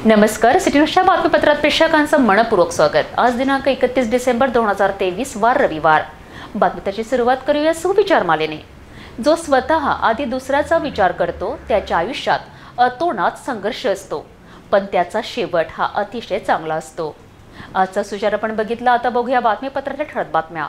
नमस्कार, सिटी न्यूजच्या बातमीपत्रात प्रेक्षकांचं मनपूर्वक स्वागत। आज दिनांक 31 डिसेंबर 2023 वार रविवार। बातमीची सुरुवात करूया सुविचार मालेने। जो स्वतः आधी दुसऱ्याचा विचार करतो त्याच्या आयुष्यात अतोनात संघर्ष असतो, पण त्याचा शेवट हा अतिशय चांगला असतो। आजचा सुविचार आपण बघितला, आता बघूया बातमीपत्रातल्या ठळक बातम्या।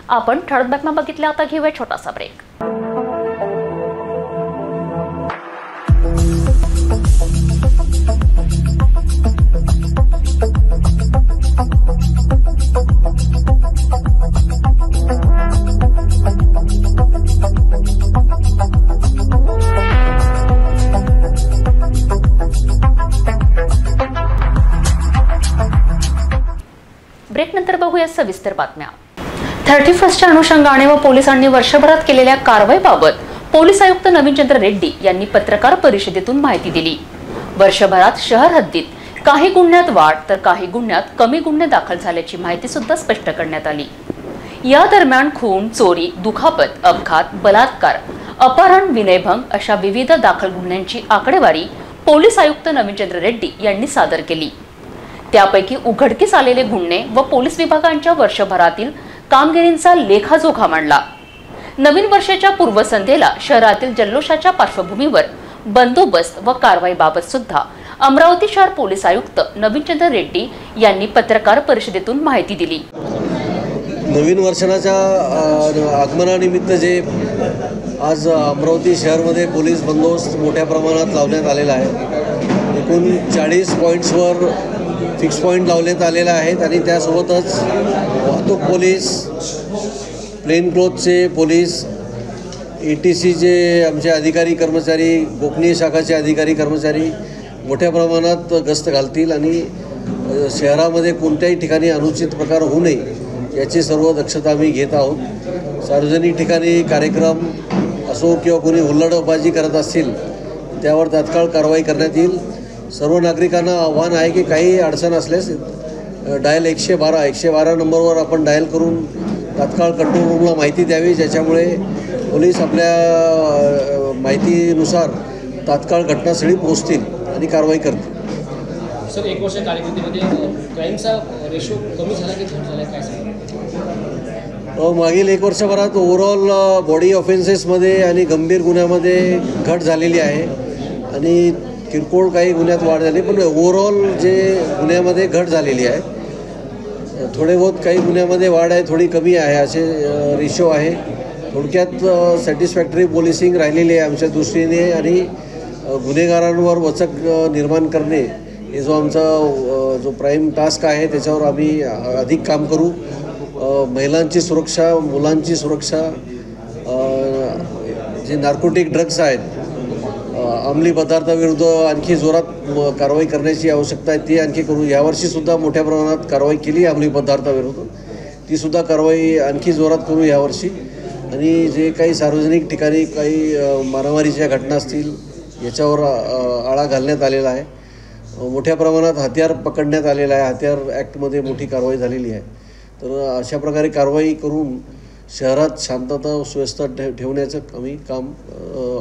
आपण ठळक बातम्या बघितल्या, आता घेऊया छोटासा ब्रेक। ब्रेक नंतर बघूया सविस्तर बातम्या। 31च्या अनुषंगाने व पोलिसांनी वर्षभरात केलेल्या कारवाईबाबत पोलीस आयुक्त नवीन चंद्र रेड्डी यांनी पत्रकार परिषदेतून माहिती दिली। वर्षभरात शहर हद्दीत काही गुन्ह्यात वाढ तर काही गुन्ह्यात कमी गुन्हे दाखल झाल्याची माहिती सुद्धा स्पष्ट करण्यात आली। या दरम्यान खून, चोरी, दुखापत, अपघात, बलात्कार, अपहरण, विनयभंग अशा विविध दाखल गुन्ह्यांची आकडेवारी पोलीस आयुक्त नवीन चंद्र रेड्डी यांनी सादर केली। त्यापैकी उघडकीस आलेले गुन्हे व पोलीस विभागांच्या वर्षभरातील कामगिरींचा लेखाजोखा मांडला। नवीन वर्षाच्या पूर्वसंध्येला शहरातील जल्लोषाच्या पार्श्वभूमीवर बंदोबस्त व कारवाईबाबत सुद्धा अमरावती शहर पोलीस आयुक्त नवीन चंद्र रेड्डी यांनी पत्रकार परिषदेतून माहिती दिली। नवीन वर्षाच्या आगमनानिमित्त जे आज अमरावती शहरमध्ये पोलीस बंदोबस्त मोठ्या प्रमाणात लावण्यात आलेला आहे। एकूण 40 पॉईंट्सवर फिक्स पॉईंट लावण्यात आलेले आहेत आणि त्यासोबतच वाहतूक पोलीस, प्लेन क्लोथचे पोलीस, ETCचे आमचे अधिकारी कर्मचारी, गोपनीय शाखाचे अधिकारी कर्मचारी मोठ्या प्रमाणात गस्त घालतील आणि शहरामध्ये कोणत्याही ठिकाणी अनुचित प्रकार होऊ नये याची सर्व दक्षता आम्ही घेत आहोत। सार्वजनिक ठिकाणी कार्यक्रम असो किंवा कोणी हुल्लडबाजी करत असतील त्यावर तात्काळ कारवाई करण्यात येईल। सर्व नागरिकांना आव्हान आहे की काही अडचण असल्यास डायल 112 नंबरवर आपण डायल करून तात्काळ कंट्रोल रूमला माहिती द्यावी, ज्याच्यामुळे पोलीस आपल्या माहितीनुसार तात्काळ घटनास्थळी पोहोचतील आणि कारवाई करतील। सर, 1 वर्ष कालावधीमध्ये क्राईमचा रेशो कमी झाला की घट झाला काय सांगा? मागील 1 वर्षभरात ओव्हरऑल बॉडी ऑफेन्सेसमध्ये आणि गंभीर गुन्ह्यामध्ये घट झालेली आहे आणि किरकोळ काही गुन्ह्यात वाढ झाली, पण ओव्हरऑल जे गुन्ह्यामध्ये घट झालेली आहे। थोडे बहुत काही गुन्ह्यामध्ये वाढ आहे, थोडी कमी आहे, असे रेशो आहे। थोडक्यात सॅटिस्फॅक्टरी पोलिसिंग राहिलेली आहे आमच्या दृष्टीने आणि गुन्हेगारांवर वचक निर्माण करणे हे जो आमचा जो प्राईम टास्क आहे त्याच्यावर आम्ही अधिक काम करू। महिलांची सुरक्षा, मुलांची सुरक्षा, जे नार्कोटिक ड्रग्स आहेत, अंमली पदार्थाविरुद्ध आणखी जोरात कारवाई करण्याची आवश्यकता आहे, ती आणखी करू। यावर्षीसुद्धा मोठ्या प्रमाणात कारवाई केली अंमली पदार्थाविरुद्ध, तीसुद्धा कारवाई आणखी जोरात करू यावर्षी। आणि जे काही सार्वजनिक ठिकाणी काही मारामारीच्या घटना असतील याच्यावर आळा घालण्यात आलेला आहे। मोठ्या प्रमाणात हत्यार पकडण्यात आलेला आहे, हत्यार ॲक्टमध्ये मोठी कारवाई झालेली आहे। तर अशा प्रकारे कारवाई करून शहरात शांतता सुव्यवस्था ठेवण्याचं आम्ही काम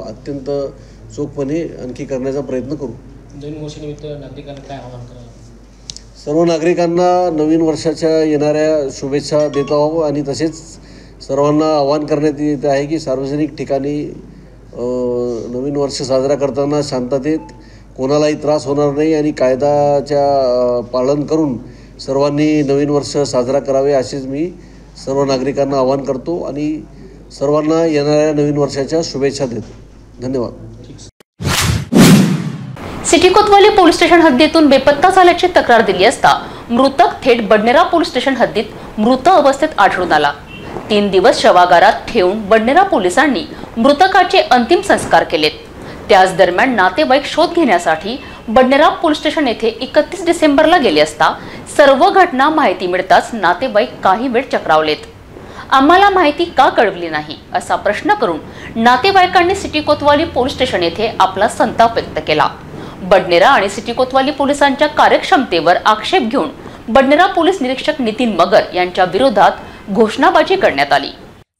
अत्यंत चोखपणे आणखी करण्याचा प्रयत्न करू। नवीन वर्षानिमित्त नागरिकांना काय आवाहन कराल? सर्व नागरिकांना नवीन वर्षाच्या येणाऱ्या शुभेच्छा देत आहोत आणि तसेच सर्वांना आवाहन करण्यात येत आहे की सार्वजनिक ठिकाणी नवीन वर्ष साजरा करताना शांततेत कोणालाही त्रास होणार नाही आणि कायद्याच्या पालन करून सर्वांनी नवीन वर्ष साजरा करावे असेच मी सर्व नागरिकांना आवाहन करतो आणि सर्वांना येणाऱ्या नवीन वर्षाच्या शुभेच्छा देतो। धन्यवाद। सिटी कोतवाली पोलीस स्टेशन हद्दीतून बेपत्ता झाल्याची तक्रार दिली असता मृतक थेट बडनेरा पोलीस स्टेशन हद्दीत मृत अवस्थेत आढळून आला। 3 दिवस शवागारात ठेवून बडनेरा पोलिसांनी मृतकाचे अंतिम संस्कार केलेत। त्याच दरम्यान नातेवाईक शोध घेण्यासाठी बडनेरा पोलीस स्टेशन येथे 31 डिसेंबरला गेले असता सर्व घटना माहिती मिळताच नातेवाईक काही वेळ चक्रावलेत। आम्हाला माहिती का कळवली नाही असा प्रश्न करून नातेवाईकांनी सिटी कोतवाली पोलीस स्टेशन येथे आपला संताप व्यक्त केला। बडनेरा आणि सिटी कोतवाली पोलिसांच्या कार्यक्षमतेवर आक्षेप घेऊन बडनेरा पोलीस निरीक्षक नितीन मगर यांच्या विरोधात घोषणाबाजी करण्यात आली।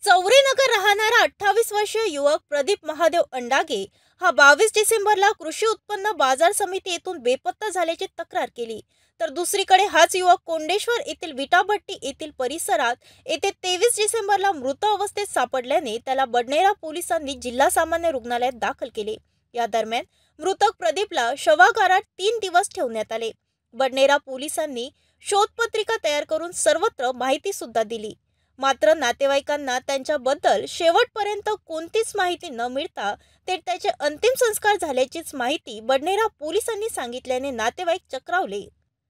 चौरेनगर राहणारा 28 वर्षीय युवक प्रदीप महादेव अंडागे हा 22 डिसेंबरला कृषी उत्पन्न बाजार समिती येथून बेपत्ता झाल्याची तक्रार केली। तर दुसरीकडे हाच युवक कोंडेश्वर येथील विटाभट्टी येथील परिसरात येथे 23 डिसेंबरला मृत अवस्थेत सापडल्याने त्याला बडनेरा पोलिसांनी जिल्हा सामान्य रुग्णालयात दाखल केले। या दरम्यान मृतक प्रदीपला शवागारात 3 दिवस ठेवण्यात आले। बडनेरा पोलिसांनी शोधपत्रिका तयार करून सर्वत्र माहिती सुद्धा दिली, मात्र नातेवाईकांना त्यांच्याबद्दल शेवटपर्यंत कोणतीच माहिती न मिळता ते त्याचे अंतिम संस्कार झाल्याचीच माहिती बडनेरा पोलिसांनी सांगितल्याने नातेवाईक चक्रावले।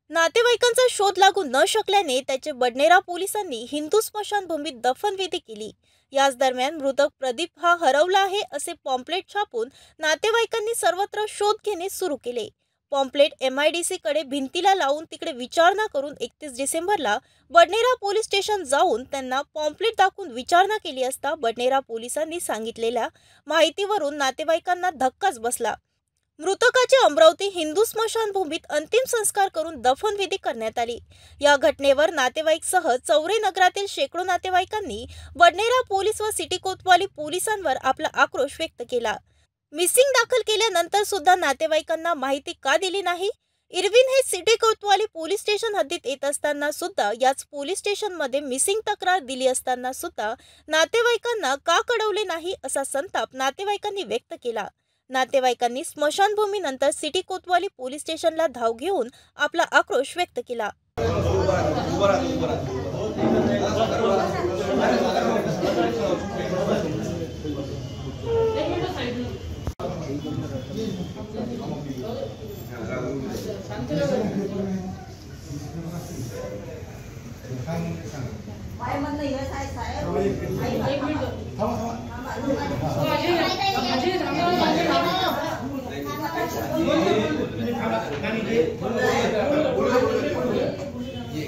नातेवाईकांचा शोध लागू न शकल्याने त्याचे बडनेरा पोलिसांनी हिंदू स्मशानभूमीत दफनविधी केली। याच दरम्यान मृतक प्रदीप हा हरवला आहे असे पॉम्पलेट छापून नातेवाईकांनी सर्वत्र शोध घेणे सुरू केले। पॉम्पलेट MIDC कडे भिंतीला लावून तिकडे विचारणा करून 31 डिसेंबरला बडनेरा पोलीस स्टेशन जाऊन त्यांना पॉम्पलेट दाखवून विचारणा केली असता बडनेरा पोलिसांनी सांगितलेल्या माहितीवरून नातेवाईकांना धक्काच बसला। मृतकाचे अमरावती हिंदू स्मशानभूमीत अंतिम संस्कार करून दफनविधी करण्यात आली। या घटनेवर नातेवाईकसह चौरेनगरातील शेकडो नातेवाईकांनी बडनेरा पोलीस व सिटी कोतवाली पोलिसांवर आपला आक्रोश व्यक्त केला। मिसिंग दाखल केल्यानंतर सुद्धा नातेवाईकांना माहिती का दिली नाही? इरविन हे सिटी कोतवाली पोलीस स्टेशन हद्दीत येत असताना सुद्धा याच पोलीस स्टेशनमध्ये मिसिंग तक्रार दिली असताना सुद्धा नातेवाईकांना का कळवले नाही असा संताप नातेवाईकांनी व्यक्त केला। नातेवाईकांनी स्मशानभूमीनंतर सिटी कोतवाली पोलीस स्टेशनला धाव घेऊन आपला आक्रोश व्यक्त केला।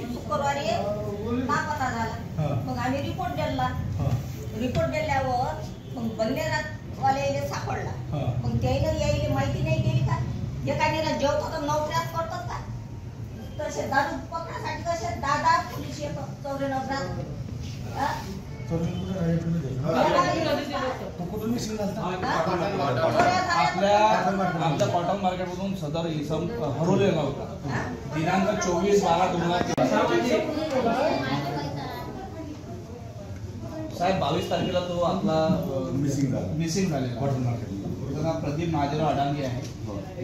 शुक्रवारी नापत्ता झाला, मग आम्ही रिपोर्ट दिल्यावर मग बंदेरावाले सापडला। मग त्याला यायला माहिती नाही केली का? एकाने जेवतो तर नोकऱ्यात करतात का? तसे दारू पकडासाठी कसे दादा पोलीस येतो चौरेनगरात। आमच्या कॉटन मार्केटमधून सदर इसम हरवलेला होता। दिनांक 24/12/2023 साहेब 22 तारखेला तो आपला मिसिंग झालेला कॉटन मार्केटमध्ये। त्याचं नाव प्रदीप महादेव अडांगे आहे।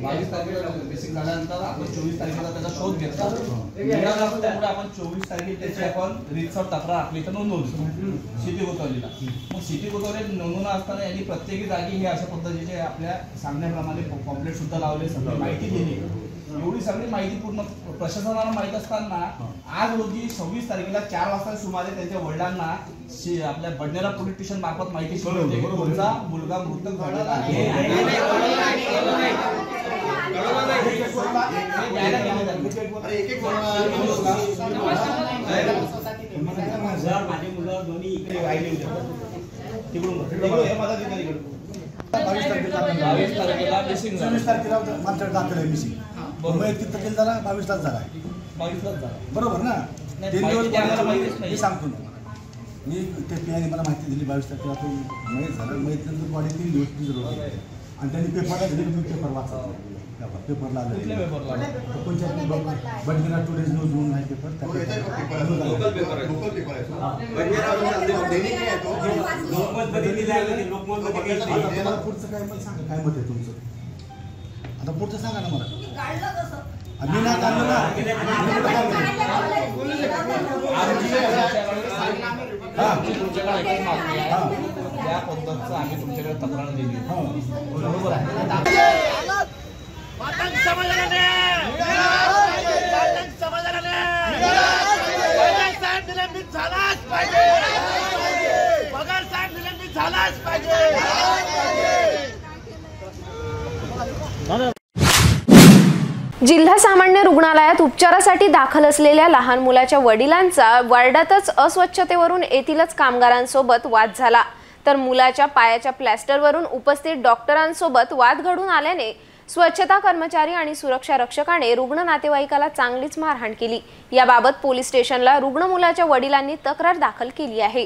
22 तारखेला मिसिंग झाल्यानंतर आपण 24 तारखेला त्याचा शोध घेतला। त्यामुळे आपण 24 तारखेला त्याची आपण रितसर तक्रार आपली इथं नोंदवली सिटी कोतवालीला। मग सिटी कोतवालीत नोंदवून असताना यांनी प्रत्येकी जागी हे अशा पद्धतीचे आपल्या सांगण्याप्रमाणे पॉम्पलेट सुद्धा लावले, सगळी माहिती दिली। एवढी सगळी माहिती पूर्ण प्रशासनाला माहित असताना आज रोजी 26 तारखेला 4 वाजता सुमारे त्यांच्या वडिलांना आपल्या बडनेरा पोलीस स्टेशन मार्फत माहिती कळवली की तुमचा मुलगा मृत झालेला आहे। माझे मुलं दोन्ही इकडे राहिले होते तिकडून हे माझा ठिकाणी 22 तारखेला मिसिंग झाला। 24 तारखेला मात्र दाखल आहे मिसिंग। बरोबर तिथं केलं झाला 22 तास झाला आहे। 22 तास झाला बरोबर ना? 3 दिवस मी सांगतो ना, मी ते पियाने मला माहिती दिली 22 तारखेला तो मयत झाला। मयत नंतर बॉडी 3 दिवस तिथं होते आणि त्यांनी पेपरला दिले, मी पेपर वाचला, पेपरला आलं बडनेरा टुडेज न्यूज म्हणून आहे पेपर, तुम्हाला पुढचं काय मला सांगा, काय मत आहे तुमचं? आता पुढचं सांगा ना मला। मी नाही काढलं ना, त्या पद्धतीचं आम्ही तुमच्याकडे तक्रार दिली। बरोबर आहे। समाजाला जिल्हा सामान्य रुग्णालयात उपचारासाठी दाखल असलेल्या लहान मुलाच्या वडिलांचा वार्डातच अस्वच्छतेवरून येथीलच कामगारांसोबत वाद झाला, तर मुलाच्या पायाच्या प्लॅस्टरवरून उपस्थित डॉक्टरांसोबत वाद घडून आल्याने स्वच्छता कर्मचारी आणि सुरक्षा रक्षकाने रुग्ण नातेवाईकाला चांगलीच मारहाण केली। याबाबत पोलीस स्टेशनला रुग्ण मुलाच्या वडिलांनी तक्रार दाखल केली आहे।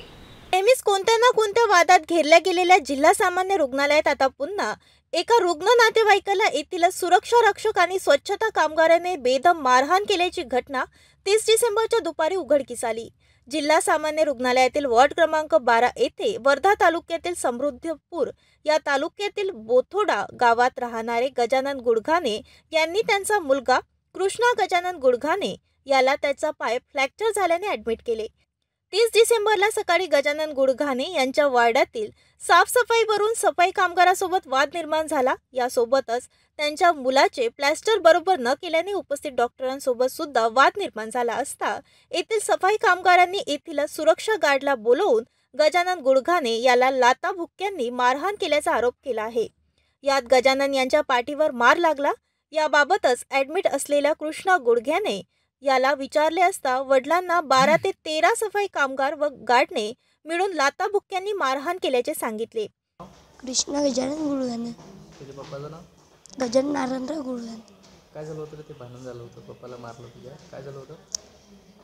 नेहमीच कोणत्या ना कोणत्या वादात घेरल्या गेलेल्या जिल्हा सामान्य रुग्णालयात आता पुन्हा एका रुग्ण नातेवाईकाला येथील सुरक्षा रक्षक आणि स्वच्छता कामगाराने बेदम मारहाण केल्याची घटना 30 डिसेंबरच्या दुपारी उघडकीस आली। जिल्हा सामान्य रुग्णालयातील वॉर्ड क्रमांक 12 येथे वर्धा तालुक्यातील समृद्धपूर या तालुक्यातील बोथोडा गावात राहणारे गजानन गुडघाणे यांनी त्यांचा मुलगा कृष्णा गजानन गुडघाणे याला त्याचा पाय फ्रॅक्चर झाल्याने ॲडमिट केले। 30 डिसेंबरला सकाळी गजानन गुडघाणे यांच्या वार्डातील साफसफाईवरून सफाई कामगारासोबत वाद निर्माण झाला। यासोबतच त्यांच्या मुलाचे प्लॅस्टर बरोबर न केल्याने उपस्थित डॉक्टरांसोबत सुद्धा वाद निर्माण झाला असता येथील सफाई कामगारांनी येथील सुरक्षा गार्डला बोलवून गजानन गुडघाणे याला लाता भुक्क्यांनी मारहाण केल्याचा आरोप केला आहे। यात गजानन यांच्या पाठीवर मार लागला। याबाबतच ॲडमिट असलेल्या कृष्णा गुडघाणे याला विचारले असता वडिलांना 12 ते 13 सफाई कामगार व गार्डने मिळून लाता भुक्क्यांनी मारहाण केल्याचे सांगितले। कृष्णा गजानन गुडघाणे, तुझ्या पप्पाचं नाव गजानन नारायणराव गुडघाणे। काय झालं होतं रे? ते भांडण झालं होतं, पप्पाला मारलं तुझ्या, काय झालं होतं?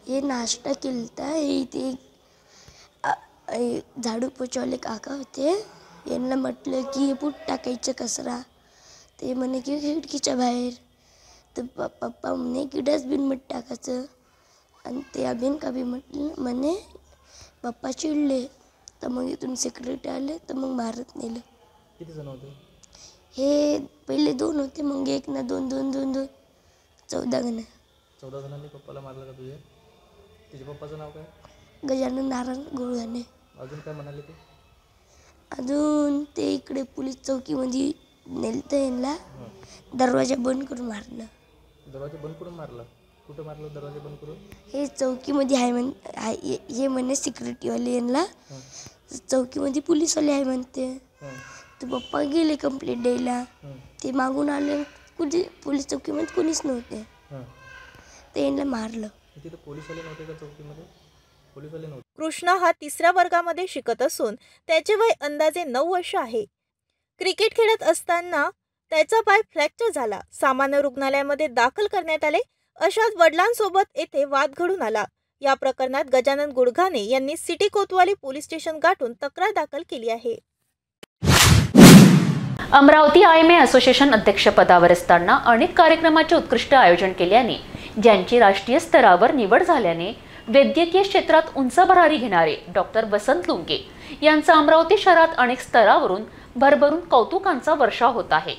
हे नाश्ता केलता, हे ते झाडू पोचवले काका होते, यांना म्हटलं की पूट टाकायचं कचरा, ते म्हणे की खिडकीच्या बाहेर, तर पप्पा म्हणे की डस्टबिनमध्ये टाकायचं, आणि ते अभिन कभी म्हणे पप्पा चिडले, तर मग इथून सेक्रेटरी आले तर मग मारत नेलं। किती जण होते? हे पहिले 2 होते, मग 1 ना 2 2 2 2 14 जण। 14 जणांनी पप्पाला मारलं का तुझ्या? तुझ्या पप्पाचं नाव काय? गजानन नारायण गुडघाणे। अजून काय म्हणाले ते? अजून ते इकडे पोलीस चौकीमध्ये नेलतं, यांना दरवाजा बंद करून मारलं। दरवाजा बंद करून मारलं? कुठं मारलं दरवाजा बंद करून? हे चौकीमध्ये आहे हे म्हणे सिक्युरिटीवाले, यांना चौकीमध्ये पोलीसवाले आहे म्हणते। तर पप्पा गेले कंप्लेंट द्यायला, ते मागून आले, पोलीस चौकीमध्ये कोणीच नव्हते, ते यांना मारलं। तिथे पोलीसवाले नव्हते का चौकीमध्ये? पोलीसवाले नव्हते। कृष्णा हा 3ऱ्या वर्गामध्ये शिकत असून त्याचे वय अंदाजे 9 वर्ष आहे। क्रिकेट खेळत असताना त्याचा पाय फ्रॅक्चर झाला, सामान्य रुग्णालयामध्ये दाखल करण्यात आले। अशात वडिलांसोबत येथे वाद घडून आला। या प्रकरणात गजानन गुडघाणे यांनी सिटी कोतवाली पोलीस स्टेशन गाठून तक्रार दाखल केली आहे। अमरावती IMA असोसिएशन अध्यक्षपदावर असताना अनेक कार्यक्रमाचे उत्कृष्ट आयोजन केल्याने, ज्यांची राष्ट्रीय स्तरावर निवड झाल्याने वैद्यकीय क्षेत्रात उंच भरारी घेणारे डॉक्टर वसंत लुंगे यांचा अमरावती शहरात अनेक स्तरावरून भरभरून कौतुकांचा वर्षाव होत आहे।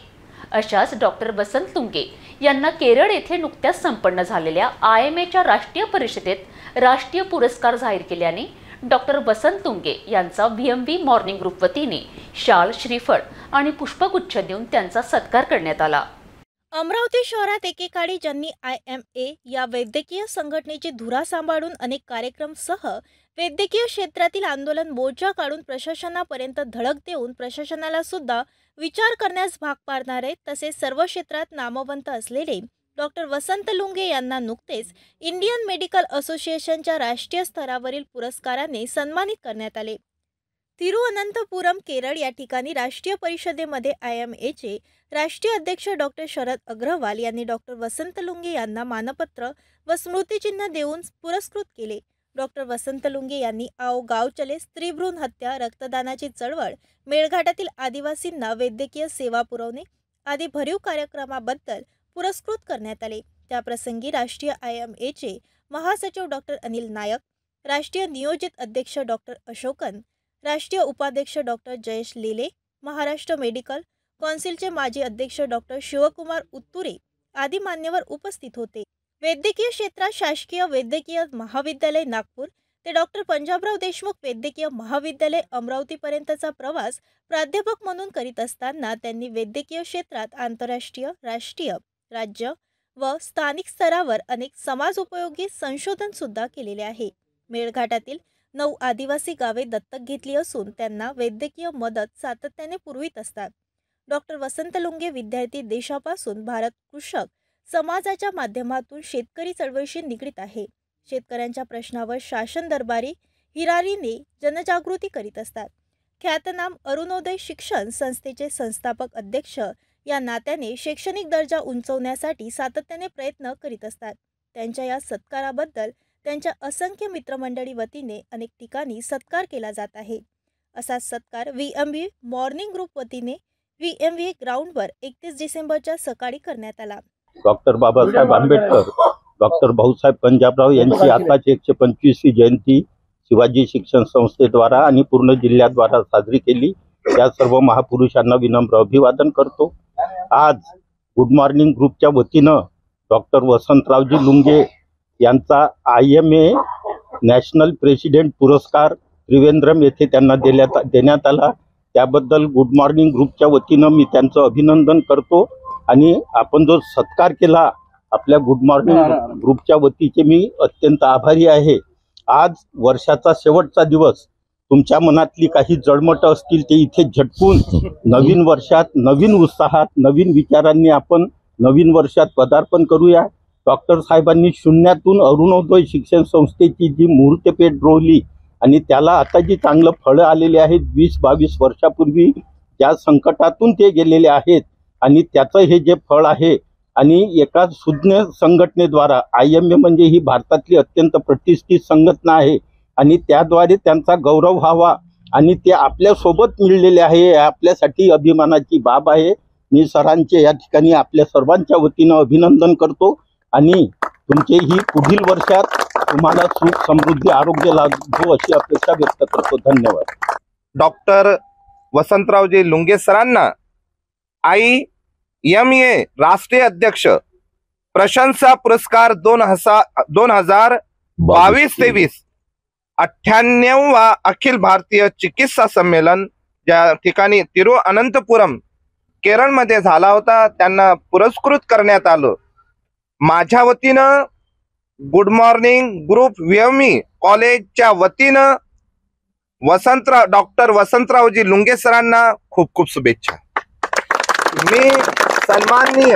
अशाच डॉक्टर वसंत लुंगे यांना केरळ येथे नुकत्याच संपन्न झालेल्या IMAच्या राष्ट्रीय परिषदेत राष्ट्रीय पुरस्कार जाहीर केल्याने डॉक्टर वसंत लुंगे यांचा VMV मॉर्निंग ग्रुप वतीने शाल, श्रीफळ आणि पुष्पगुच्छ देऊन त्यांचा सत्कार करण्यात आला। अमरावती शहरात एकेकाळी ज्यांनी IMA या वैद्यकीय संघटनेची धुरा सांभाळून अनेक कार्यक्रमसह वैद्यकीय क्षेत्रातील आंदोलन मोर्चा काढून प्रशासनापर्यंत धडक देऊन प्रशासनाला सुद्धा विचार करण्यास भाग पाडणारे तसेच सर्व क्षेत्रात नामवंत असलेले डॉक्टर वसंत लुंगे यांना नुकतेच इंडियन मेडिकल असोसिएशनच्या राष्ट्रीय स्तरावरील पुरस्काराने सन्मानित करण्यात आले। तिरुअनंतपुरम केरळ या ठिकाणी राष्ट्रीय परिषदेमध्ये IMAचे राष्ट्रीय अध्यक्ष डॉक्टर शरद अग्रवाल यांनी डॉक्टर वसंत लुंगे यांना मानपत्र व स्मृतिचिन्ह देऊन पुरस्कृत केले। डॉक्टर वसंत लुंगे यांनी आओ गाव चले, स्त्री भ्रूण हत्या, रक्तदानाची चळवळ, मेळघाटातील आदिवासींना वैद्यकीय सेवा पुरवणे आदी भरीव कार्यक्रमाबद्दल पुरस्कृत करण्यात आले। त्याप्रसंगी राष्ट्रीय IMAचे महासचिव डॉक्टर अनिल नायक, राष्ट्रीय नियोजित अध्यक्ष डॉक्टर अशोकन, राष्ट्रीय उपाध्यक्ष डॉक्टर जयेश लेले, महाराष्ट्र मेडिकल कौन्सिलचे माजी अध्यक्ष डॉक्टर शिवकुमार उत्तुरे आदी मान्यवर उपस्थित होते। वैद्यकीय क्षेत्रात शासकीय वैद्यकीय महाविद्यालय नागपूर ते डॉक्टर पंजाबराव देशमुख वैद्यकीय महाविद्यालय अमरावतीपर्यंतचा प्रवास प्राध्यापक म्हणून करीत असताना त्यांनी वैद्यकीय क्षेत्रात आंतरराष्ट्रीय, राष्ट्रीय, राज्य व स्थानिक स्तरावर अनेक समाजोपयोगी संशोधन सुद्धा केलेले आहे। मेळघाटातील 9 आदिवासी गावे दत्तक घेतली असून त्यांना वैद्यकीय मदत सातत्याने पुरवित असतात। डॉक्टर वसंत लुंगे विद्यार्थी देशापासून भारत कृषक समाजाच्या माध्यमातून शेतकरी चळवळीशी निगडीत आहे. शेतकऱ्यांच्या प्रश्नावर शासन दरबारी हिरारीने जनजागृती करीत असतात. ख्यातनाम अरुणोदय शिक्षण संस्थेचे संस्थापक अध्यक्ष या नात्याने शैक्षणिक दर्जा उंचवण्यासाठी सातत्याने प्रयत्न करीत असतात. त्यांच्या या सत्काराबद्दल त्यांच्या असंख्य मित्रमंडळी वतीने अनेक ठिकाणी सत्कार केला जात आहे. असा सत्कार VMV मॉर्निंग ग्रुप वतीने VMV ग्राउंडवर 31 डिसेंबरच्या सकाळी करण्यात आला. डॉक्टर बाबासाहेब आंबेडकर, डॉक्टर भाऊसाहेब पंजाबराव यांची आताची 125वी जयंती शिवाजी शिक्षण संस्थेद्वारा आणि पूर्ण जिल्ह्याद्वारा साजरी केली. या सर्व महापुरुषांना विनम्र अभिवादन करतो. आज गुड मॉर्निंग ग्रुपच्या वतीनं डॉक्टर वसंतरावजी लुंगे यांचा IMA नॅशनल प्रेसिडेंट पुरस्कार त्रिवेंद्रम येथे त्यांना देण्यात आला. त्याबद्दल गुड मॉर्निंग ग्रुपच्या वतीनं मी त्यांचं अभिनंदन करतो. आणि आपण जो सत्कार केला आपल्या गुड मॉर्निंग ग्रुपच्या वतीचे मी अत्यंत आभारी आहे. आज वर्षाचा शेवटचा दिवस, तुमच्या मनातली काही जळमट असतील ते इथे झटकून नवीन वर्षात नवीन उत्साहात नवीन विचारांनी आपण नवीन वर्षात पदार्पण करूया. डॉक्टर साहेबांनी शून्यातून अरुणोदय शिक्षण संस्थेची जी मुहूर्तपेढ रोवली आणि त्याला आता जी चांगलं फळं आलेली आहेत, 20-22 वर्षापूर्वी ज्या संकटातून ते गेलेले आहेत आणि त्याचं हे जे फळ आहे, आणि एका सुज्ञ संघटनेद्वारा IMA म्हणजे ही भारतातली अत्यंत प्रतिष्ठित संघटना आहे आणि त्याद्वारे त्यांचा गौरव व्हावा आणि ते आपल्यासोबत मिळलेले आहे, आपल्यासाठी अभिमानाची बाब आहे. मी सरांचे या ठिकाणी आपल्या सर्वांच्या वतीनं अभिनंदन करतो आणि तुमचे ही पुढील वर्षात तुम्हाला सुख समृद्धी आरोग्य लाभो अशी अपेक्षा व्यक्त करतो. धन्यवाद. डॉक्टर वसंतरावजी लुंगे सरांना IMA राष्ट्रीय अध्यक्ष प्रशंसा पुरस्कार 2022-23 98वा अखिल भारतीय चिकित्सा संमेलन ज्या ठिकाणी तिरुअनंतपुरम केरळमध्ये झाला होता त्यांना पुरस्कृत करण्यात आलं. माझ्या वतीनं गुड मॉर्निंग ग्रुप VME कॉलेजच्या वतीनं डॉक्टर वसंतरावजी लुंगे सरांना खूप खूप शुभेच्छा. मी सन्माननीय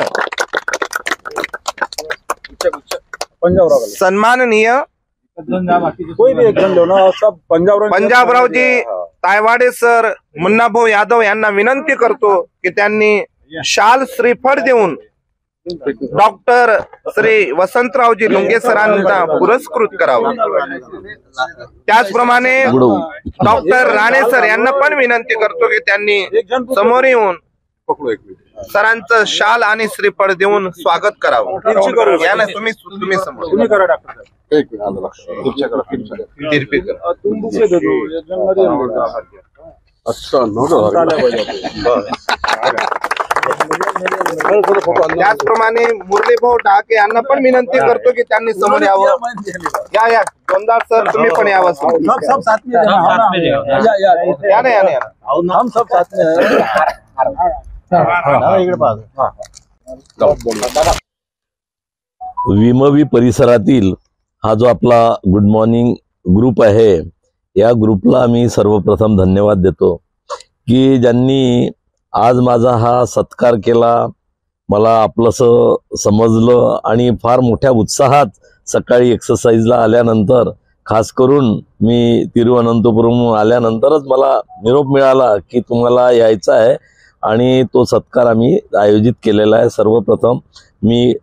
पंजाबरावजी तायवाडे सर, मुन्नाभाऊ यादव यांना विनंती करतो की त्यांनी शाल श्रीफळ देऊन डॉक्टर श्री वसंतरावजी लुंगे सरांना पुरस्कृत करावं. त्याचप्रमाणे डॉक्टर राणे सर यांना पण विनंती करतो की त्यांनी समोर येऊन सरांचं शाल आणि श्रीफळ देऊन स्वागत करावं. तुम्ही समोर त्याचप्रमाणे मुरलीभाऊ ढाके यांना पण विनंती करतो की त्यांनी समोर यावं. या दोनदार सर तुम्ही पण यावं. विमवी परिसरातील हा जो आपला गुड मॉर्निंग ग्रुप आहे, या ग्रुपला मी सर्वप्रथम धन्यवाद देतो की ज्यांनी आज माझा हा सत्कार केला, मला आपलंसं समजलं आणि फार मोठ्या उत्साहात सकाळी एक्सरसाइजला आल्यानंतर, खास करून मी तिरुअनंतपुरम आल्यानंतरच मला निरोप मिळाला की तुम्हाला यायचं आहे आणि तो सत्कार आम्ही आयोजित केलेला आहे. सर्वप्रथम मी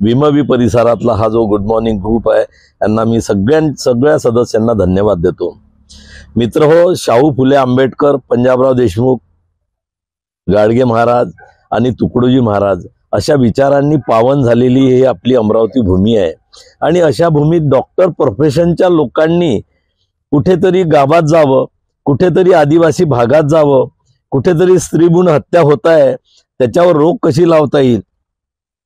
विमवी परिसरातला हा जो गुड मॉर्निंग ग्रुप आहे यांना मी सगळ्या सदस्यांना धन्यवाद देतो. मित्र हो, शाहू फुले आंबेडकर, पंजाबराव देशमुख, गाडगे महाराज आणि तुकडोजी महाराज अशा विचारांनी पावन झालेली ही आपली अमरावती भूमी आहे आणि अशा भूमीत डॉक्टर प्रोफेशनच्या लोकांनी कुठेतरी गावात जावं, कुठेतरी आदिवासी भागात जावं, कुठेतरी स्त्रीभ्रूण हत्या होत आहे त्याच्यावर रोक कशी लावता येईल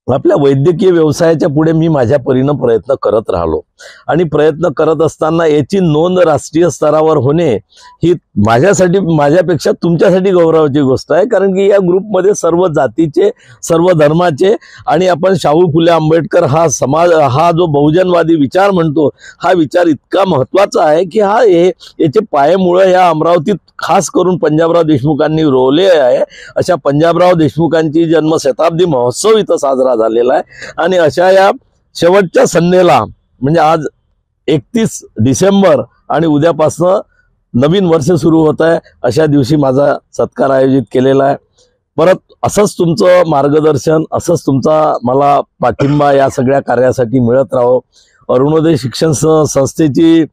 आपल्या वैद्यकीय व्यवसायाच्या पुढे मी माझ्या परीनं प्रयत्न करत राहिलो आणि प्रयत्न करत असताना याची नोंद राष्ट्रीय स्तरावर होणे ही माझ्यासाठी, माझ्यापेक्षा तुमच्यासाठी गौरवाची गोष्ट आहे. कारण की या ग्रुपमध्ये सर्व जातीचे, सर्व धर्माचे आणि आपण शाहू फुले आंबेडकर हा समाज, हा जो बहुजनवादी विचार म्हणतो, हा विचार इतका महत्त्वाचा आहे की याचे पायामुळे या अमरावतीत खास करून पंजाबराव देशमुखांनी रोवले आहे. अशा पंजाबराव देशमुखांची जन्मशताब्दी महोत्सव इथं साजरा झालेला आहे आणि अशा या शेवटच्या संध्येला म्हणजे आज 31 डिसेंबर आणि उद्यापासून नवीन वर्ष सुरू होत आहे, अशा दिवशी माझा सत्कार आयोजित केलेला आहे. परत असंच तुमचं मार्गदर्शन, असंच तुमचा मला पाठिंबा या सगळ्या कार्यासाठी मिळत राहो. अरुणोदय शिक्षण संस्थेची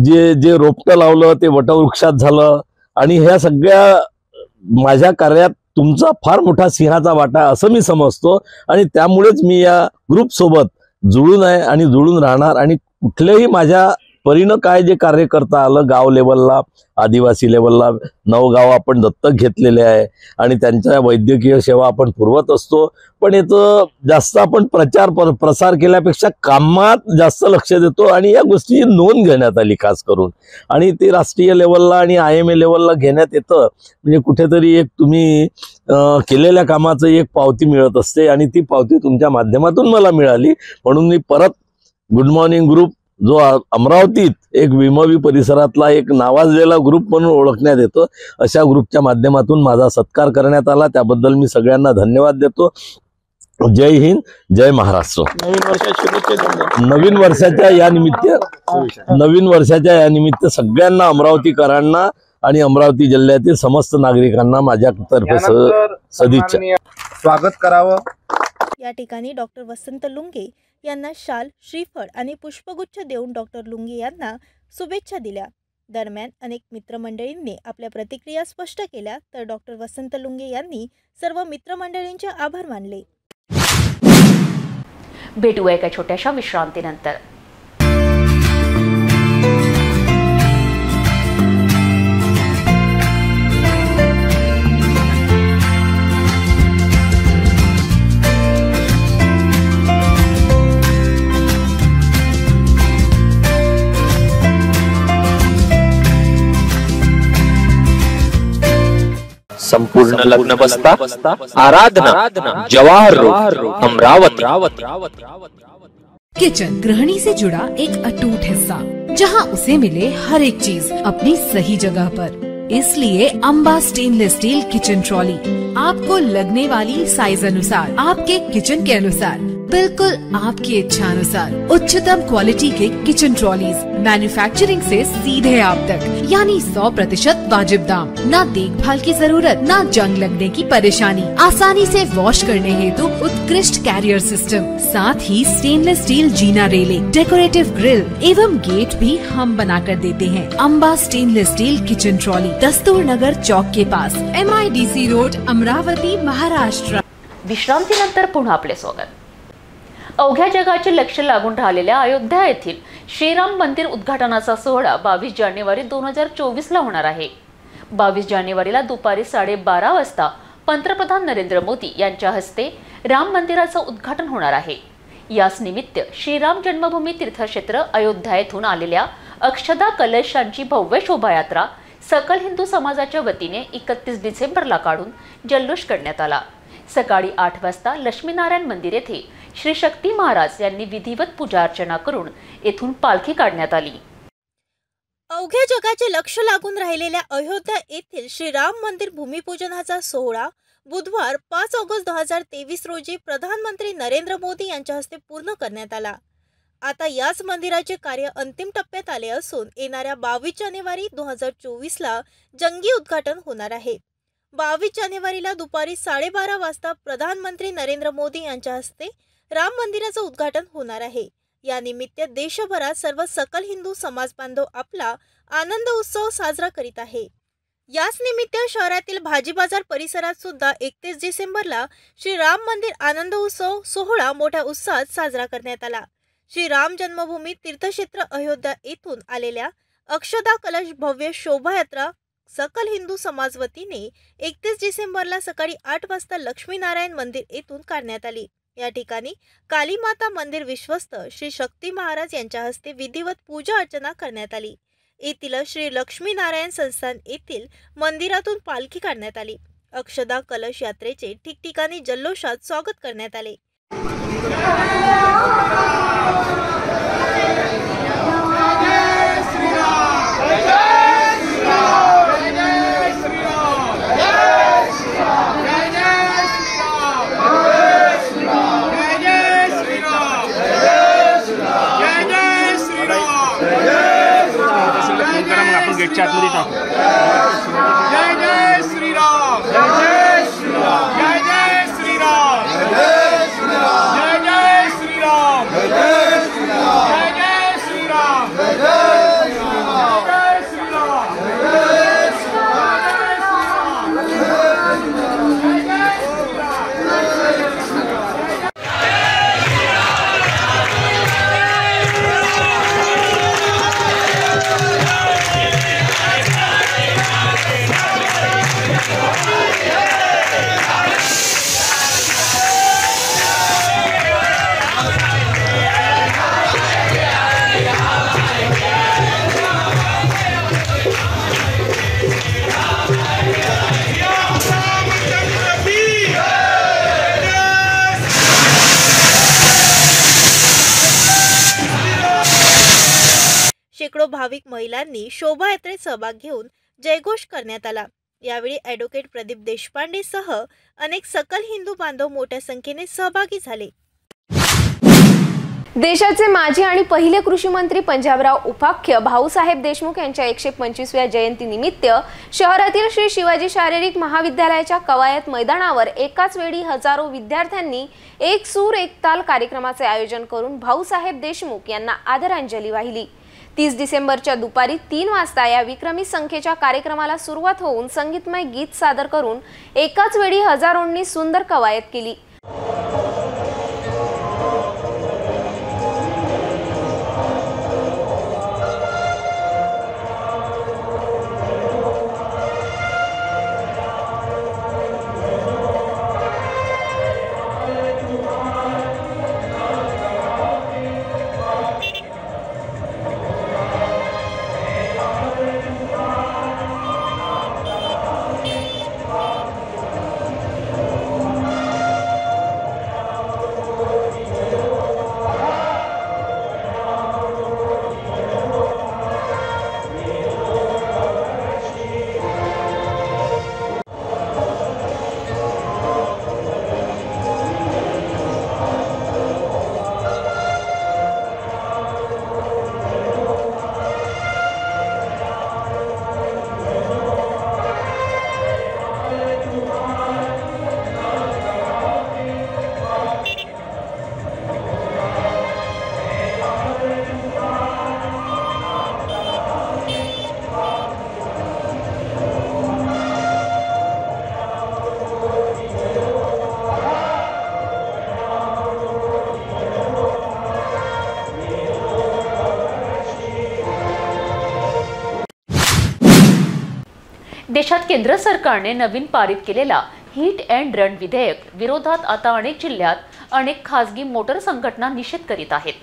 जे रोपटं लावलं ते वटवृक्षात झालं आणि ह्या सगळ्या माझ्या कार्यात तुमचा फार मोठा सिंहाचा वाटा असं मी समजतो आणि त्यामुळेच मी या ग्रुप सोबत जुळून आहे आणि जुळून राहणार. आणि कुठल्याही माझ्या परीनं काय जे कार्य करता आलं, गाव लेवलला, आदिवासी लेवलला 9 गाव आपण दत्तक घेतलेले आहे आणि त्यांच्या वैद्यकीय सेवा आपण पुरवत असतो. पण याचं जास्त आपण प्रसार केल्यापेक्षा कामात जास्त लक्ष देतो आणि या गोष्टीची नोंद घेण्यात आली खास करून आणि ते राष्ट्रीय लेवलला आणि IMA लेवलला घेण्यात येतं. म्हणजे कुठेतरी एक तुम्ही केलेल्या कामाचं एक पावती मिळत असते आणि ती पावती तुमच्या माध्यमातून मला मिळाली. म्हणून मी परत गुड मॉर्निंग ग्रुप, जो अमरावतीत एक विमवी परिसरातला एक नावाजलेला ग्रुप म्हणून ओळखण्यात येतो, अशा ग्रुपच्या माध्यमातून माझा सत्कार करण्यात आला. त्याबद्दल मी सगळ्यांना धन्यवाद देतो. जय हिंद, जय महाराष्ट्र. नवीन वर्षाच्या या निमित्त सगळ्यांना, अमरावतीकरांना आणि अमरावती जिल्ह्यातील समस्त नागरिकांना माझ्यातर्फे सदिच्छा. स्वागत करावं. या ठिकाणी डॉक्टर वसंत लुंगे यांना शाल, श्रीफळ आणि पुष्पगुच्छ देऊन डॉक्टर लुंगे यांना शुभेच्छा दिल्या. दरम्यान अनेक मित्रमंडळींनी आपल्या प्रतिक्रिया स्पष्ट केल्या, तर डॉक्टर वसंत लुंगे यांनी सर्व मित्रमंडळींचे आभार मानले. भेटूया एका छोट्याशा विश्रांतीनंतर. संपूर्ण लग्न बसता आराधना जवाहर रोड अमरावती. किचन गृहिणी से जुड़ा एक अटूट हिस्सा, जहां उसे मिले हर एक चीज अपनी सही जगह पर. इसलिए Amba stainless steel kitchen trolley आपको लगने वाली साइज अनुसार, आपके किचन के अनुसार, बिल्कुल आपकी इच्छा अनुसार उच्चतम क्वालिटी के किचन ट्रॉलीज मैन्युफैक्चरिंग से सीधे आप तक, यानी 100% वाजिब दाम, न देखभाल की जरूरत, न जंग लगने की परेशानी, आसानी से वॉश करने हेतु उत्कृष्ट कैरियर सिस्टम, साथ ही स्टेनलेस स्टील जीना रेलिंग, डेकोरेटिव ग्रिल एवं गेट भी हम बना कर देते हैं. Amba stainless steel kitchen trolley, Dastur Nagar Chowk के पास, MIDC रोड, अमरावती, महाराष्ट्र. विश्रांतीनंतर पुन्हा आपले स्वागत. अवघ्या जगाचे लक्ष लागून राहिलेल्या अयोध्या येथील श्रीराम मंदिर उद्घाटनाचा सोहळा 22 जानेवारी 2024 होणार आहे. 22 जानेवारीला दुपारी 12:30 वाजता पंतप्रधान नरेंद्र मोदी यांच्या हस्ते राम मंदिराचं उद्घाटन होणार आहे. याच निमित्त श्रीराम जन्मभूमी तीर्थक्षेत्र अयोध्या येथून आलेल्या अक्षदा कलशांची भव्य शोभायात्रा सकल हिंदू समाजाच्या वतीने 31 डिसेंबरला काढून जल्लोष करण्यात आला. सकाळी 8 वाजता लक्ष्मीनारायण मंदिर येथे श्री शक्ती महाराज यांनी विधिवत पूजा अर्चना करून येथून पालखी काढण्यात आली. अवघ्या जगाचे लक्ष लागून राहिलेल्या अयोध्या येथील श्रीराम मंदिर भूमिपूजनाचा सोहळा बुधवार 5 ऑगस्ट 2023 रोजी प्रधानमंत्री नरेंद्र मोदी यांच्या हस्ते पूर्ण करण्यात आला. आता याच मंदिराचे कार्य अंतिम टप्प्यात आले असून येणाऱ्या 22 जानेवारी 2024ला जंगी उद्घाटन होणार आहे. 22 जानेवारीला दुपारी 12:30 वाजता प्रधानमंत्री नरेंद्र मोदी यांच्या हस्ते राम मंदिराचं उद्घाटन होणार आहे. या निमित्त देशभरात सर्व सकल हिंदू समाज बांधव आपला आनंद उत्सव साजरा करीत आहे. याच निमित्त शहरातील भाजी बाजार परिसरात सुद्धा 31 डिसेंबरला श्री राम मंदिर आनंद उत्सव सोहळा मोठ्या उत्साहात साजरा करण्यात आला. श्री राम जन्मभूमी तीर्थक्षेत्र अयोध्या येथून आलेल्या अक्षदा कलश भव्य शोभायात्रा सकल हिंदू समाज वतीने 31 डिसेंबरला सकाळी 8 वाजता लक्ष्मीनारायण मंदिर येथून काढण्यात आली. या ठिकाणी कालीमाता मंदिर विश्वस्त श्री शक्ती महाराज यांच्या हस्ते विधिवत पूजा अर्चना करण्यात आली। येथील श्री लक्ष्मीनारायण संस्थान येथील मंदिरातून पालखी काढण्यात आली। अक्षदा कलश यात्रेचे ठिकठिकाणी जल्लोषात स्वागत करण्यात आले। गेटच्या आतमध्ये टाकू। जय जय श्रीराम, जय जय श्रीराम, जय जय श्रीराम, जय जय श्रीराम, जय जय श्रीराम, जय जय श्रीराम, जय जय श्रीराम, जय जय श्रीराम, जय जय श्रीराम, जय शेकडो भाविक महिलांनी शोभायात्रेत सहभाग घेऊन जयघोष करण्यात आला। यावेळी ॲडव्होकेट प्रदीप देशपांडे सह अनेक सकल हिंदू बांधव मोठ्या संख्येने सहभागी झाले। देशाचे माजी आणि पहिले कृषी मंत्री पंजाबराव उपाख्य भाऊसाहेब देशमुख यांच्या 125व्या जयंतीनिमित्त शहरातील श्री शिवाजी शारीरिक महाविद्यालयाच्या कवायत मैदानावर एकाच वेळी हजारो विद्यार्थ्यांनी एक सूर एक ताल कार्यक्रमाचे आयोजन करून भाऊसाहेब देशमुख यांना आदरांजली वाहिली। 30 डिसेंबरच्या दुपारी 3 वाजता या विक्रमी संख्येच्या कार्यक्रमाला सुरुवात होऊन संगीतमय गीत सादर करून एकाच वेळी हजारोंनी सुंदर कवायत केली। देशात केंद्र सरकारने नवीन पारित केलेला हिट अँड रन विधेयक विरोधात आता अनेक जिल्ह्यात अनेक खासगी मोटर संघटना निषेध करीत आहेत।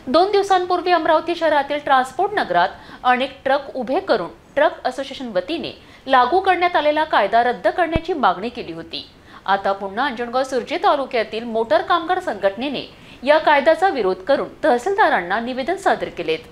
2 दिवसांपूर्वी अमरावती शहरातील ट्रान्सपोर्ट नगरात अनेक ट्रक उभे करून ट्रक असोसिएशन वतीने लागू करण्यात आलेला कायदा रद्द करण्याची मागणी केली होती। आता पुन्हा अंजनगाव सुर्जी तालुक्यातील मोटर कामगार संघटनेने या कायद्याचा विरोध करून तहसीलदारांना निवेदन सादर केलेत।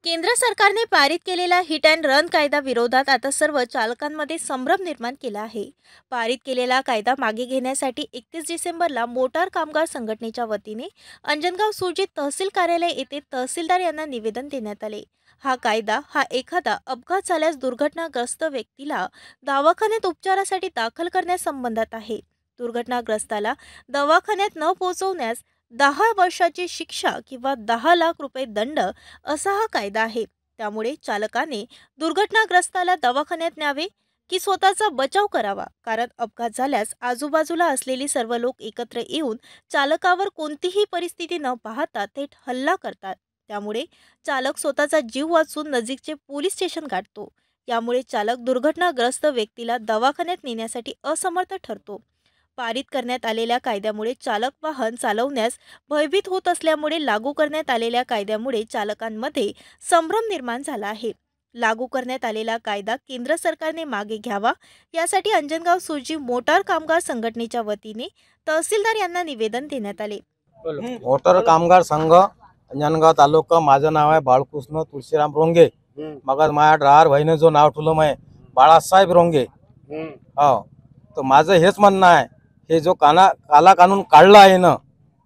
केंद्र सरकारने पारित केलेला हिट अँड रन कायदा विरोधात आता सर्व चालकांमध्ये संभ्रम निर्माण केला आहे। पारित केलेला कायदा मागे घेण्यासाठी 31 डिसेंबरला मोटार कामगार संघटनेच्या वतीने अंजनगाव सुर्जी तहसील कार्यालय येथे तहसीलदार यांना निवेदन देण्यात आले। हा कायदा एखादा अपघात झाल्यास दुर्घटनाग्रस्त व्यक्तीला दवाखान्यात उपचारासाठी दाखल करण्यासंबंधात आहे। दुर्घटनाग्रस्ताला दवाखान्यात न पोहोचवण्यास 10 वर्षाची शिक्षा किंवा 10 लाख रुपये दंड असा हा कायदा आहे। त्यामुळे चालकाने दुर्घटनाग्रस्ताला दवाखान्यात न्यावे की स्वतःचा बचाव करावा, कारण अपघात झाल्यास आजूबाजूला असलेली सर्व लोक एकत्र येऊन चालकावर कोणतीही परिस्थिती न पाहता थेट हल्ला करतात। त्यामुळे चालक स्वतःचा जीव वाचवून नजीकचे पोलीस स्टेशन गाठतो। यामुळे चालक दुर्घटनाग्रस्त व्यक्तीला दवाखान्यात नेण्यासाठी असमर्थ ठरतो। पारित करण्यात आलेल्या कायद्यामुळे चालक वाहन चालवण्यास भयभीत होत असल्यामुळे लागू करण्यात आलेल्या कायद्यामुळे चालकांमध्ये संभ्रम निर्माण झाला आहे। लागू करण्यात आलेला कायदा केंद्र सरकारने मागे घ्यावा यासाठी अंजनगाव सुजी मोटार कामगार संघटनेच्या वतीने तहसीलदार यांना निवेदन देण्यात आले। मोटार कामगार संघ अंजनगाव तालुका, माझं नाव आहे बाळकृष्ण तुळशीराम रोंगे। मग माझ्या ड्रायव्हर भाईने जो नाव ठेवलं मैं बाळासाहेब रोंगे, हो, तर माझं हेच म्हणणं आहे, हे जो काला कानून काढला आहे ना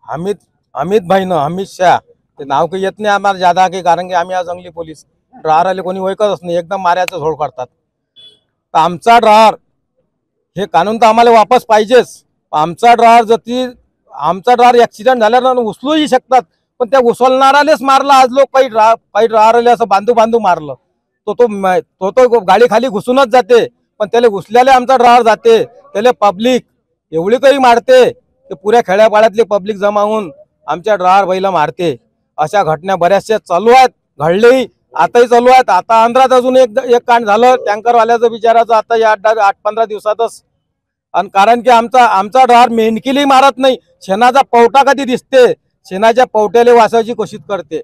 अमित भाईनं, अमित शाह, ते नाव काही येत नाही आम्हाला ज्यादा, की कारण की आम्ही आज जंगली पोलीस ड्रायव्हरले कोणी ओळखतच नाही, एकदम माऱ्याचं झोड करतात। तर आमचा ड्रायव्हर हे कानून तर आम्हाला वापस पाहिजेच। आमचा ड्रायव्हर ॲक्सिडेंट झाल्यानं उचलूही शकतात, पण त्या उचलणारालेच मारला आज लोक, काही ड्रायव्हरले असं बांधू मारलं, तो गाडी खाली घुसूनच जाते, पण त्याला घुसल्याले आमचा ड्रायव्हर जाते, त्याला पब्लिक एवढी काही मारते की पुऱ्या खेड्यापाड्यातली पब्लिक जमा होऊन आमच्या ड्रायव्हर बाईला मारते। अशा घटना बऱ्याचशा चालू आहेत, घडलेही आताही चालू आहेत। आता आंध्रात अजून एक कांड झालं टँकरवाल्याचं बिचाराचं, आता या 8-15 दिवसातच। आणि कारण की आमचा ड्रायव्हर मेंढकीली मारत नाही, शेणाचा पवटा कधी दिसते, शेणाच्या पवट्याला वाचवायची कोशिश करते।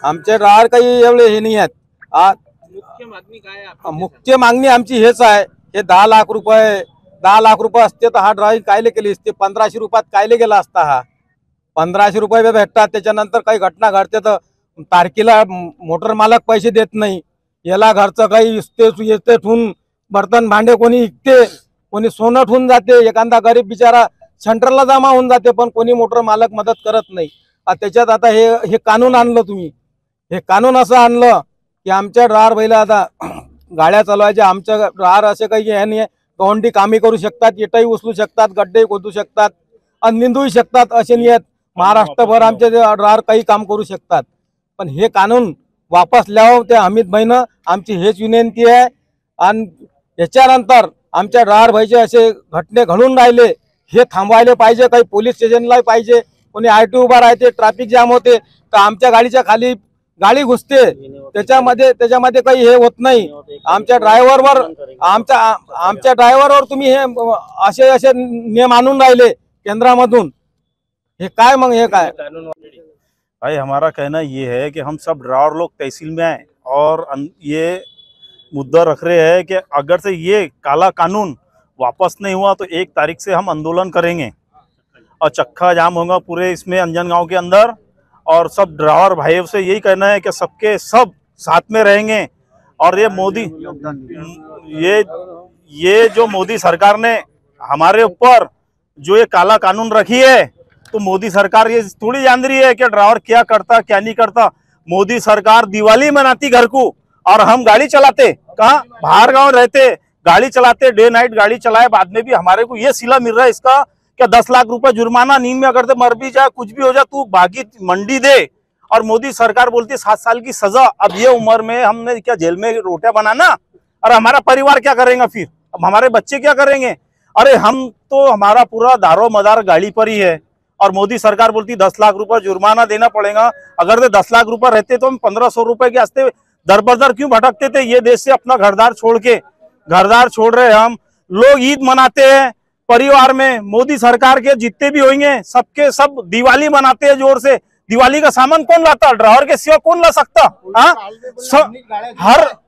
आमचे ड्रायव्हर काही एवढे हे नाही आहेत। मुख्य मागणी आमची हेच आहे, हे 10 लाख रुपये असते तर हा ड्रायव्हिंग कायले केली असते, 1500 रुपयात कायले गेला असता हा। 1500 रुपये भेटतात, त्याच्यानंतर काही घटना घडते तर तारखेला मोटर मालक पैसे देत नाही, याला घरचं काही येते ठेवून बर्तन भांडे कोणी विकते, कोणी सोनं ठेवून जाते, एखादा गरीब बिचारा सेंटरला जमा होऊन जाते, पण कोणी मोटर मालक मदत करत नाही। त्याच्यात आता हे कानून आणलं तुम्ही, हे कानून असं आणलं की आमच्या ड्रायव्हर बैला आता गाड्या चालवायच्या, आमच्या ड्रायव्हर असे काही हे नाही, गवंडी कामे करू शकतात, इटही उचलू शकतात, गड्डे खोदू शकतात आणि निंदूही शकतात, असे नाही आहेत। महाराष्ट्रभर आमचे ड्रायव्हर काही काम करू शकतात, पण हे कानून वापस ल्यावं त्या अमित भाईनं, आमची हेच विनंती आहे। आणि याच्यानंतर आमच्या ड्रायव्हर भाईचे असे घटने घडून राहिले, हे थांबवायला पाहिजे, काही पोलीस स्टेशनला पाहिजे, कोणी आरटी उभा राहते, ट्रॅफिक जाम होते तर आमच्या गाडीच्या खाली गाडी घुसते, त्याच्यामध्ये काही हे होत नाही। आमच्या ड्रायव्हरवर तुम्ही हे असे नियम आणून राहिले केंद्रामधून, हे काय मग हे काय? भाई हमारा कहना ये है कि हम सब ड्राइवर लोग तहसील में आए और ये मुद्दा रख रहे हैं कि अगर से ये काला कानून वापस नहीं हुआ तो 1 तारीख से हम आंदोलन करेंगे और चक्का जाम होगा पूरे इसमें अंजनगांव के अंदर। और सब ड्राइवर भाइयों से यही कहना है कि सबके सब साथ में रहेंगे। और ये जो मोदी सरकार ने हमारे ऊपर जो ये काला कानून रखी है, तो मोदी सरकार ये थोड़ी जान रही है कि ड्राइवर क्या करता क्या नहीं करता। मोदी सरकार दिवाली मनाती घर को, और हम गाड़ी चलाते कहाँ, बाहर गांव रहते, गाड़ी चलाते, डे नाइट गाड़ी चलाए, बाद में भी हमारे को ये सिला मिल रहा है इसका क्या 10 लाख रुपए जुर्माना, नींद में अगर तो मर भी जाए, कुछ भी हो जाए, तू बागी मंडी दे। और मोदी सरकार बोलती है 7 साल की सजा। अब ये उम्र में हमने क्या जेल में रोटियां बनाना, और हमारा परिवार क्या करेगा फिर, अब हमारे बच्चे क्या करेंगे? अरे हम तो हमारा पूरा दारो मदार गाड़ी पर ही है, और मोदी सरकार बोलती 10 लाख रुपए जुर्माना देना पड़ेगा। अगर तो 10 लाख रुपए रहते तो हम 1500 रुपए के वास्ते दर बदर क्यों भटकते थे? ये देश से अपना घरदार छोड़ रहे हम लोग, ईद मनाते हैं परिवार में। मोदी सरकार के जितने भी होंगे सबके सब दिवाली मनाते हैं जोर से। दिवाली का सामान कौन लाता? ड्राइवर के सिवा कौन ला सकता?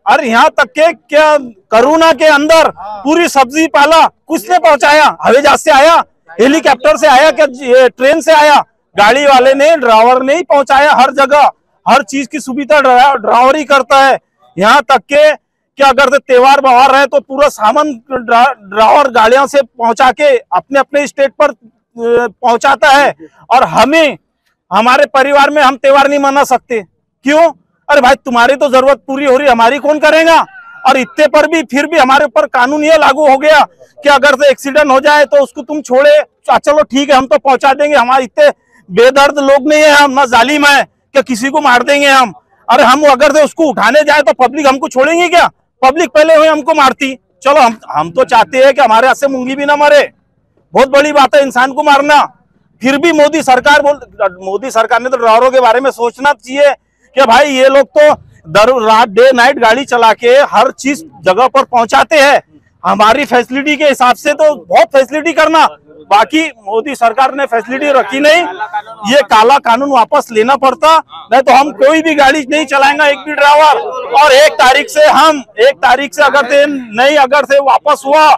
हर यहाँ तक के क्या कोरोना के अंदर पूरी सब्जी पाला किसने पहुंचाया? हवाई जहाज से आया, हेलीकॉप्टर से आया, क्या ट्रेन से आया? गाड़ी वाले ने, ड्राइवर ने ही पहुंचाया। हर जगह हर चीज की सुविधा ड्राइवर ही करता है। यहाँ तक के कि अगर त्योहार बहार है तो पूरा सामान ड्राइवर गाड़ियों से पहुंचा के अपने अपने स्टेट पर पहुंचाता है। और हमें, हमारे परिवार में हम त्योहार नहीं मना सकते, क्यों? अरे भाई तुम्हारी तो जरूरत पूरी हो रही, हमारी कौन करेगा? और इतने पर भी फिर भी हमारे ऊपर कानून ये लागू हो गया कि अगर से एक्सीडेंट हो जाए तो उसको तुम छोड़े, चलो ठीक है हम तो पहुंचा देंगे, हमारे इतने बेदर्द लोग नहीं है हम, ना जालिम है कि किसी को मार देंगे हम। अरे हम अगर से उसको उठाने जाए तो पब्लिक हमको छोड़ेंगे क्या? पब्लिक पहले हुए हमको मारती। चलो हम तो चाहते हैं कि हमारे हाथ से मूंगी भी ना मरे, बहुत बड़ी बात है इंसान को मारना। फिर भी मोदी सरकार ने तो ड्राइवरों के बारे में सोचना चाहिए कि भाई ये लोग तो रात डे नाइट गाड़ी चला के हर चीज जगह पर पहुंचाते हैं, हमारी फैसिलिटी के हिसाब से तो बहुत फैसिलिटी करना, बाकी मोदी सरकार ने फैसिलिटी रखी नहीं। ये काला कानून वापस लेना पड़ता, नहीं तो हम कोई भी गाड़ी नहीं चलाएंगे, एक भी ड्राइवर। और 1 तारीख से अगर से वापस हुआ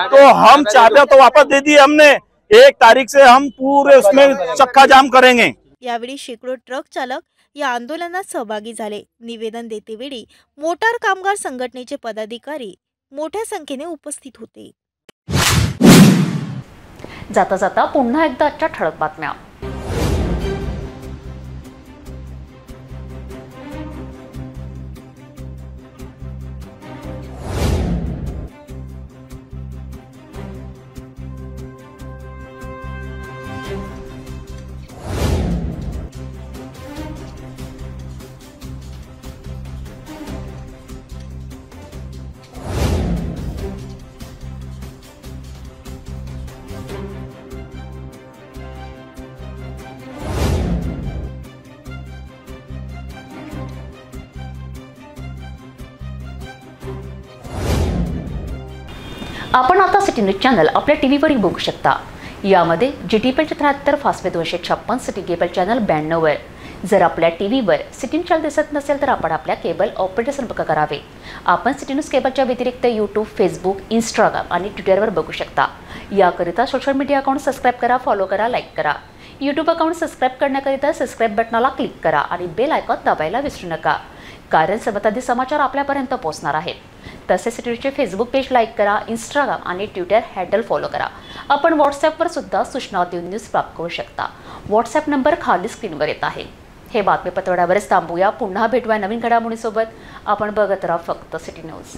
तो हम चाबियां तो वापस दे दी हमने। 1 तारीख से हम पूरे उसमें चक्का जाम करेंगे। यावेळी शेकडो ट्रक चालक या आंदोलनात सहभागी झाले। निवेदन देतेवेळी मोटार कामगार संघटनेचे पदाधिकारी मोठ्या संख्येने उपस्थित होते। जाता जाता पुन्हा एकदा आजच्या ठळक बातम्या। आपण आता सिटी न्यूज चॅनल आपल्या टीव्हीवरही बघू शकता। यामध्ये GTPL 73, Fastway 256, city cable channel 92 वर। जर आपल्या टीव्हीवर सिटी न्यूज चॅनल दिसत नसेल तर आपण आपल्या केबल ऑपरेटर संपर्क करावे। आपण सिटी न्यूज केबलच्या व्यतिरिक्त YouTube, Facebook, Instagram आणि ट्विटरवर बघू शकता। याकरिता सोशल मीडिया अकाउंट सबस्क्राइब करा, फॉलो करा, लाईक करा। YouTube अकाउंट सबस्क्राइब करण्याकरिता सबस्क्राइब बटनाला क्लिक करा आणि बेल आयकॉन दाबायला विसरू नका, कारण सर्वात आधी समाचार आपल्यापर्यंत पोहोचणार आहेत। तसेच सिटीचे फेसबुक पेज लाईक करा, इंस्टाग्राम आणि ट्विटर हँडल फॉलो करा। आपण व्हॉट्सॲपवर सुद्धा सूचना देऊन न्यूज प्राप्त करू शकता। व्हॉट्सॲप नंबर खाली स्क्रीनवर येत आहे। हे बातमीपत्रावरच थांबूया, पुन्हा भेटूया नवीन घडामोडीसोबत। आपण बघत राहा फक्त सिटी न्यूज।